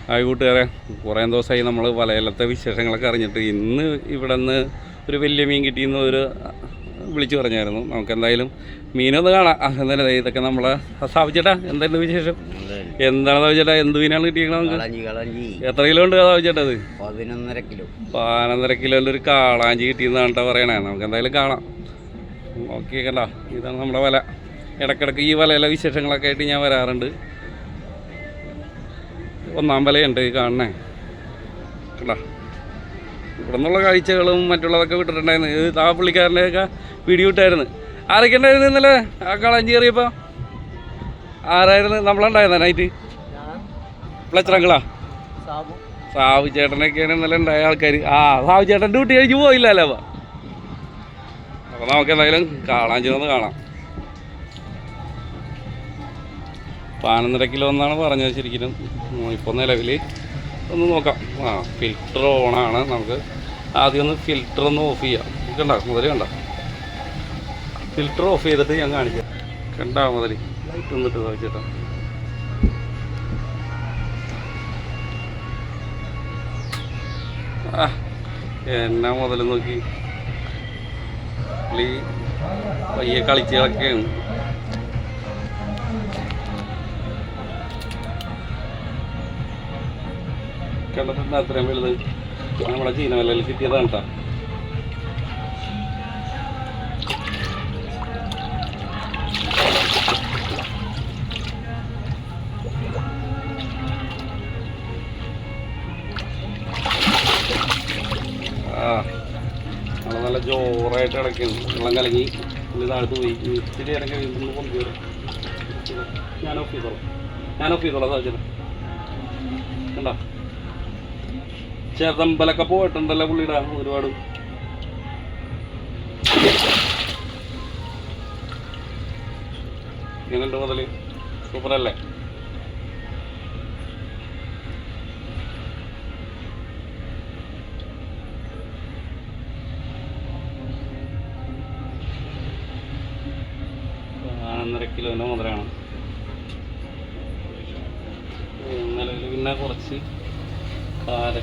Hi കൂട്ടുകാരെ, കുറേ ദിവസമായി നമ്മൾ വലയിലത്തെ വിശേഷങ്ങളൊക്കെ അറിഞ്ഞിട്ട് ഇന്ന് ഇവിടെ നിന്ന് ഒരു വലിയ മീൻ കിട്ടിയെന്ന് വിളിച്ചു പറഞ്ഞായിരുന്നു. നമുക്ക് എന്തായാലും മീനൊന്ന് കാണാം. എന്തായാലും ഇതൊക്കെ നമ്മളെ സാവിച്ചേട്ടാ, എന്തായിരുന്നു വിശേഷം? എന്താണ് സാവിച്ചേട്ടാ, എന്ത് മീനാണ് കിട്ടിയത്? എത്ര കിലോ ഉണ്ട് സാവിച്ചേട്ടാ? അത് 11.5 കിലോൻ്റെ ഒരു കാളാഞ്ചി കിട്ടിയെന്നാണ് കേട്ടോ പറയണേ. നമുക്ക് എന്തായാലും കാണാം. നോക്കിയേക്കണ്ട, ഇതാണ് നമ്മുടെ വല. ഇടയ്ക്കിടയ്ക്ക് ഈ വലയിലെ വിശേഷങ്ങളൊക്കെ ആയിട്ട് ഞാൻ വരാറുണ്ട്. ഒന്നാം വലയുണ്ട് കാണണേ കേട്ടോ. ഇവിടെ നിന്നുള്ള കാഴ്ചകളും മറ്റുള്ളതൊക്കെ വിട്ടിട്ടുണ്ടായിരുന്നു. ഇത് ആ പുള്ളിക്കാരൻ്റെയൊക്കെ വീഡിയോ ഇട്ടായിരുന്നു. ആരൊക്കെ ഉണ്ടായിരുന്നു ഇന്നലെ ആ കളഞ്ചി കയറിയപ്പോൾ? ആരായിരുന്നു? നമ്മളുണ്ടായിരുന്ന നൈറ്റ് പ്ലച്ചറങ്ങളാ സാവു ചേട്ടനൊക്കെയാണ് ഇന്നലെ ഉണ്ടായ ആൾക്കാർ. സാവു ചേട്ടൻ ഡ്യൂട്ടി കഴിച്ച് പോയില്ലല്ലോ. അപ്പോൾ നമുക്ക് എന്തായാലും കാളാഞ്ചിനൊന്ന് കാണാം. 11.5 കിലോ എന്നാണ് പറഞ്ഞത് ശരിക്കും. ഇപ്പോൾ നിലവിൽ ഒന്ന് നോക്കാം. ഫിൽറ്റർ ഓണാണ്. നമുക്ക് ആദ്യം ഒന്ന് ഫിൽറ്റർ ഒന്ന് ഓഫ് ചെയ്യാം. കണ്ട മുതൽ കണ്ട ഫിൽറ്റർ ഓഫ് ചെയ്തിട്ട് ഞാൻ കാണിക്കാം. കണ്ടാ മുതൽ ലൈറ്റ് വന്നിട്ട് ചോദിച്ചേട്ടാ. എന്നാ മുതൽ നോക്കി പയ്യെ കളിച്ചുകളൊക്കെയാണ്. കണ്ടിട്ടുണ്ട് അത്രയും വലുത് നമ്മളെ ചീനവലയിൽ കിട്ടിയതാണ് കേട്ടോ. നമ്മളെ നല്ല ജോറായിട്ട് കിടക്കുന്നു. വെള്ളം കലങ്ങി ഇത് താഴത്ത് പോയി. ഇത്തിരി ഇറങ്ങി വീണ്ടും കൊണ്ടുവരും. ഞാൻ ഓഫ് ചെയ്തോളാം സാഹചര്യം. കണ്ടോ, ചേർത്തമ്പലൊക്കെ പോയിട്ടുണ്ടല്ലോ പുള്ളിയുടെ ഒരുപാട്. ഇങ്ങനെയുണ്ട് മുതൽ സൂപ്പറല്ലേ? ഒന്നര കിലോൻ്റെ മുതലാണ് നിലവിൽ. പിന്നെ കുറച്ച് കാര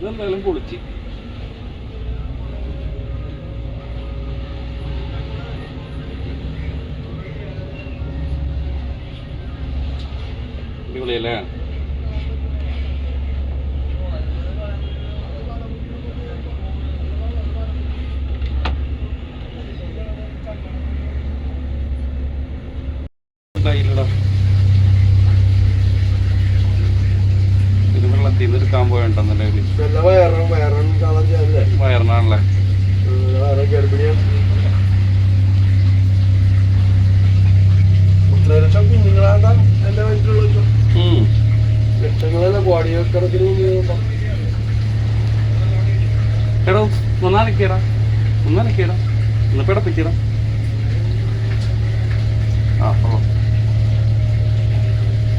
ഇതെന്തായാലും പൊളിച്ച്. അടിപൊളിയല്ലേ? എടുക്കാൻ പോയിട്ടുണ്ടല്ലേ? വയറിനാണല്ലേ? എടോ ഒന്നാനക്കേടാ ഒന്ന് പിടപ്പിക്കടാ.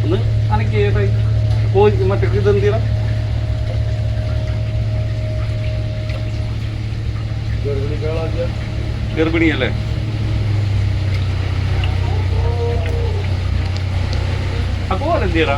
ഒന്ന് അനക്കേട്ടായി പോയി. മറ്റേ ഇതെന്തിടാ? ഗർഭിണിയല്ലേ? അപ്പോ എന്തിടാ?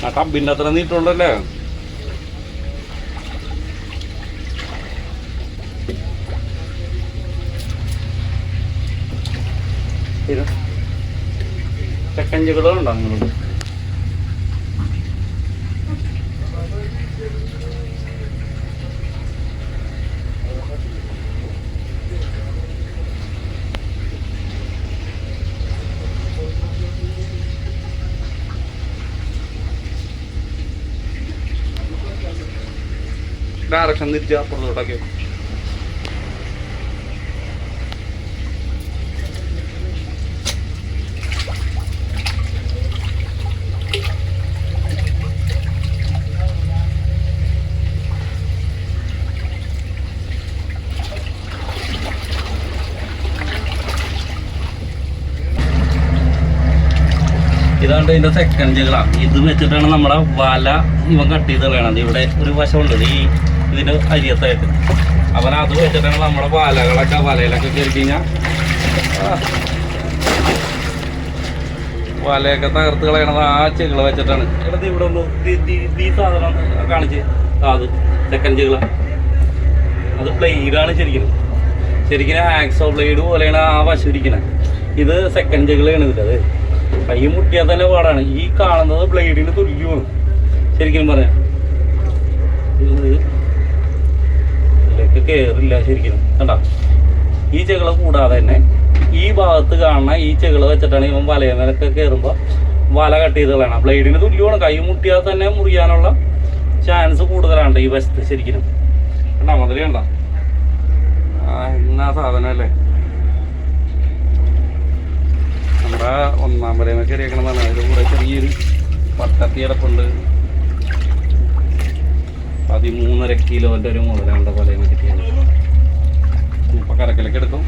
ആ ടബിൻ്റെ അത്ര നീട്ടുണ്ടല്ലേ? ചെക്കഞ്ചുകളുണ്ടോ നിങ്ങൾ? ഡയറക്ഷൻ തിരിച്ച് അപ്പുറത്തോട്ടൊക്കെ ഇതാണ്ട് ഇതിൻ്റെ സെക്കൻഡുകളാണ്. ഇത് വെച്ചിട്ടാണ് നമ്മുടെ വല ഇവൻ കട്ട് ചെയ്ത് കളയണത്. ഇവിടെ ഒരു വശമുണ്ട് ഇതിൻ്റെ അരിയത്തായിട്ട്. അവൻ അത് വെച്ചിട്ടാണ് നമ്മുടെ വലയിലൊക്കെ കയറി കഴിഞ്ഞാൽ വലയൊക്കെ തകർത്ത് കളയണത് ആ ചെകിള വെച്ചിട്ടാണ്. ഇവിടെ ഇവിടെ ഒന്ന് ഈ സാധനം കാണിച്ച് അത് സെക്കൻഡ് ചെകിള. അത് ബ്ലേഡാണ് ശരിക്കും ആക്സോ ബ്ലേഡ് പോലെയാണ് ആ വശം ഇരിക്കുന്നത്. ഇത് സെക്കൻഡ് ചെകിളയാണ് ഇതിൽ. കൈ മുട്ടിയാൽ തന്നെ പാടാണ്. ഈ കാണുന്നത് ബ്ലേഡിന് തുല്യമാണ് ശരിക്കും പറയാം. ഇതിലേക്ക് കയറില്ല ശരിക്കും. കണ്ടോ, ഈ ചെകിള കൂടാതെ തന്നെ ഈ ഭാഗത്ത് കാണുന്ന ഈ ചെകിള വെച്ചിട്ടാണ് ഇവൻ വലയമേലൊക്കെ കയറുമ്പോൾ വല കട്ട് ചെയ്ത് കളയണം. ബ്ലേഡിന് തുല്യമാണ്. കൈ മുട്ടിയാൽ തന്നെ മുറിയാനുള്ള ചാൻസ് കൂടുതലാണ് ഈ വശത്ത് ശരിക്കും. കണ്ടോ മുതലേ കണ്ടോ, എന്നാ സാധനമല്ലേ. നമ്മുടെ ഒന്നാം വലയമ കയറിയേക്കണമെന്നാണ്. അതിൻ്റെ കൂടെ ചെറിയൊരു പട്ടത്തി കിടപ്പുണ്ട്. 13.5 കിലോൻ്റെ ഒരു മുതലാണ് വലയമ കിട്ടിയത്. ഇപ്പം കരക്കിലൊക്കെ എടുക്കും.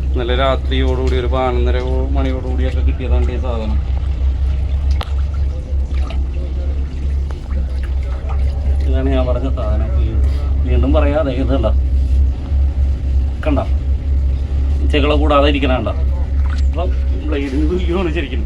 ഇന്നലെ രാത്രിയോടുകൂടി ഒരു 11:30 മണിയോടുകൂടിയൊക്കെ കിട്ടിയതാണ് ഈ സാധനം. ഇതാണ് ഞാൻ പറഞ്ഞ സാധനം. വീണ്ടും പറയാതെ ഇതുണ്ടോ, കണ്ടോ ചെകിള കൂടാതെ ഇരിക്കണണ്ട. അപ്പം ബ്ലേഡിന് തുല്യമാണ് ശരിക്കും.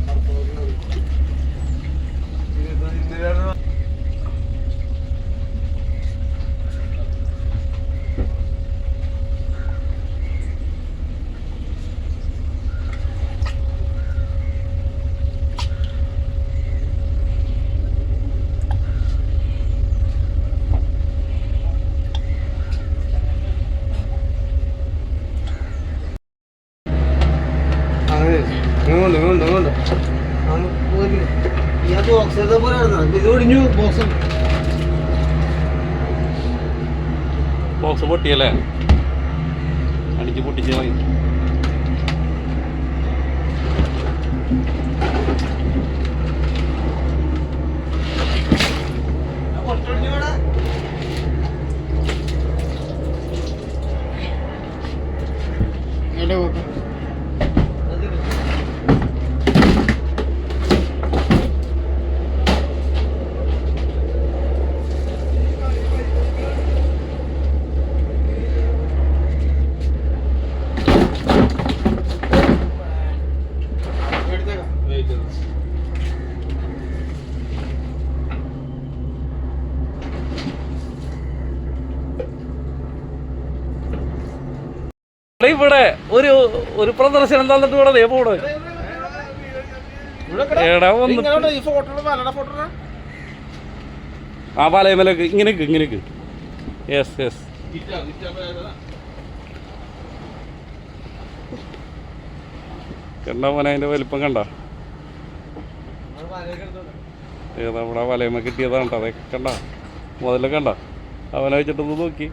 ബോക്സ് പൊട്ടിയല്ലേ, അടിച്ച് പൊട്ടിച്ച് മതി. ഇവിടെ ഒരു പ്രദർശനം തന്നിട്ട് ഇവിടെ ദേ പോണ്. ആ വലയമേലേക്ക് ഇങ്ങനെക്ക് യെസ് യെസ്. കണ്ട മോനെ അതിൻ്റെ വലിപ്പം കണ്ട. നമ്മുടെ വലയമ കിട്ടിയതാണ് കേട്ടോ. അതൊക്കെ കണ്ട മുതലൊക്കെ കണ്ട. അവനെ വെച്ചിട്ടൊന്ന് നോക്കി.